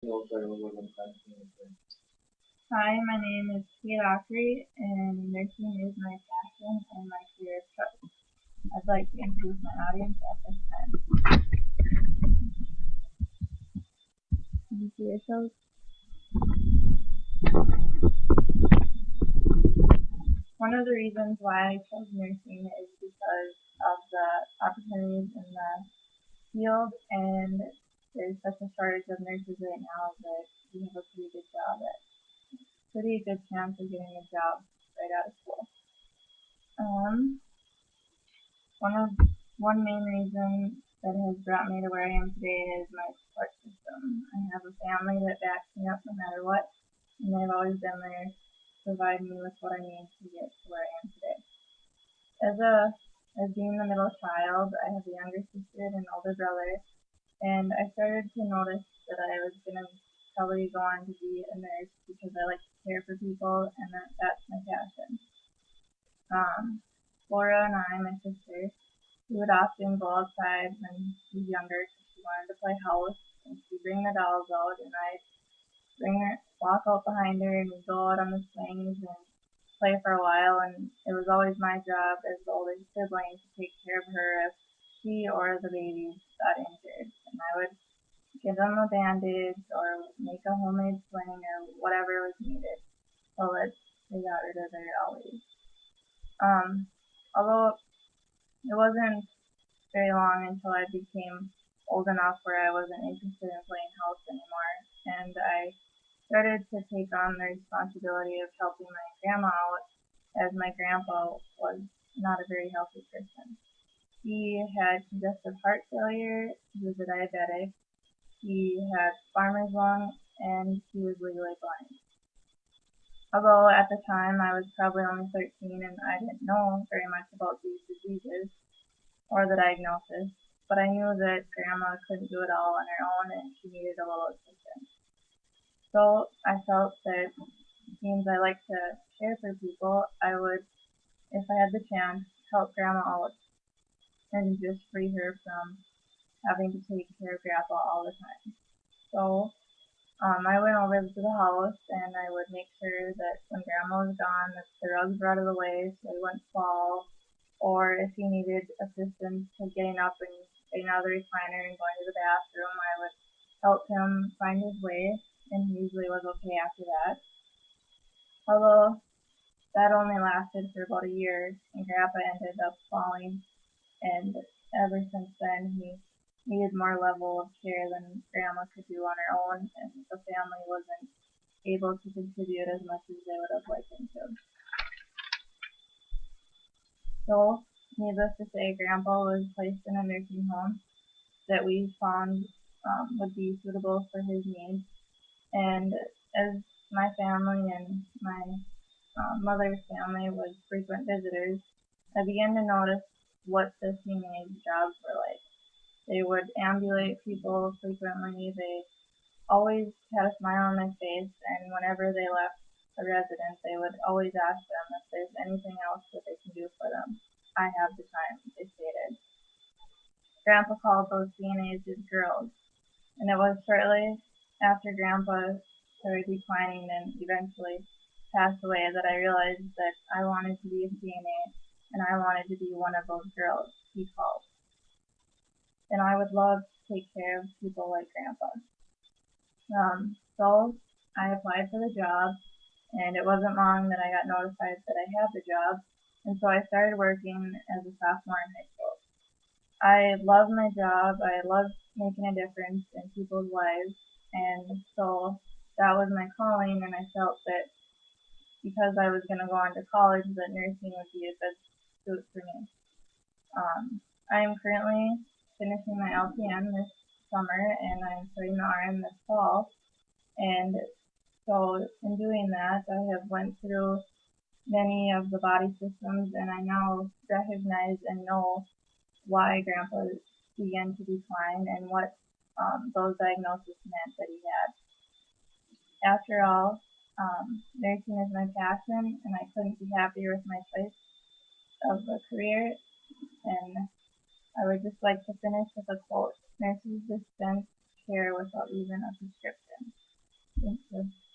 Hi, my name is Kate Ockery, and nursing is my passion and my career of choice. I'd like to introduce my audience at this time. Can you see yourselves? One of the reasons why I chose nursing is because of the opportunities in the field, and there's such a shortage of nurses right now that you have a pretty good chance of getting a job right out of school. Um, One of one main reason that has brought me to where I am today is my support system. I have a family that backs me up no matter what, and they've always been there to provide me with what I need to get to where I am today. As being the middle child, I have a younger sister and an older brother, and I started to notice that I was gonna probably go on to be a nurse because I like to care for people, and that's my passion. Um, Laura and I, my sister, we would often go outside when she was younger because she wanted to play house, and she'd bring the dolls out, and I'd walk out behind her, and we'd go out on the swings and play for a while. And it was always my job as the oldest sibling to take care of her if she or the babies got injured. And I would give them a bandage or make a homemade sling or whatever was needed so that they got rid of their ollies. Although it wasn't very long until I became old enough where I wasn't interested in playing house anymore, and I started to take on the responsibility of helping my grandma out, as my grandpa was not a very healthy person. He had congestive heart failure, he was a diabetic, he had farmer's lung, and he was legally blind. Although at the time I was probably only 13 and I didn't know very much about these diseases, or the diagnosis, but I knew that grandma couldn't do it all on her own and she needed a little assistance. So I felt that since I like to care for people, I would, if I had the chance, help grandma out and just free her from having to take care of grandpa all the time. So I went over to the house and I would make sure that when grandma was gone, that the rugs were out of the way so he wouldn't fall, or if he needed assistance to getting up and getting out of the recliner and going to the bathroom, I would help him find his way, and he usually was okay after that. Although that only lasted for about a year, and Grandpa ended up falling, and ever since then he needed more level of care than Grandma could do on her own, and the family wasn't able to contribute as much as they would have liked him to. So, needless to say, Grandpa was placed in a nursing home that we found would be suitable for his needs. And as my family and my mother's family was frequent visitors, I began to notice what the CNA's jobs were like. They would ambulate people frequently. They always had a smile on their face, and whenever they left a resident, they would always ask them if there's anything else that they can do for them. I have the time, they stated. Grandpa called those CNAs his girls, and it was shortly after Grandpa started declining and eventually passed away that I realized that I wanted to be a CNA and I wanted to be one of those girls he called. And I would love to take care of people like Grandpa. So I applied for the job, and it wasn't long that I got notified that I had the job, and so I started working as a sophomore in high school. I love my job. I love making a difference in people's lives, and so that was my calling. And I felt that because I was going to go on to college, that nursing would be a good suit for me. I am currently finishing my LPN this summer, and I'm starting the RN this fall. And so in doing that, I have went through many of the body systems, and I now recognize and know why Grandpa began to decline and what those diagnoses meant that he had. After all, nursing is my passion, and I couldn't be happier with my choice of a career. And I would just like to finish with a quote: "Nurses dispense care without even a prescription." Thank you.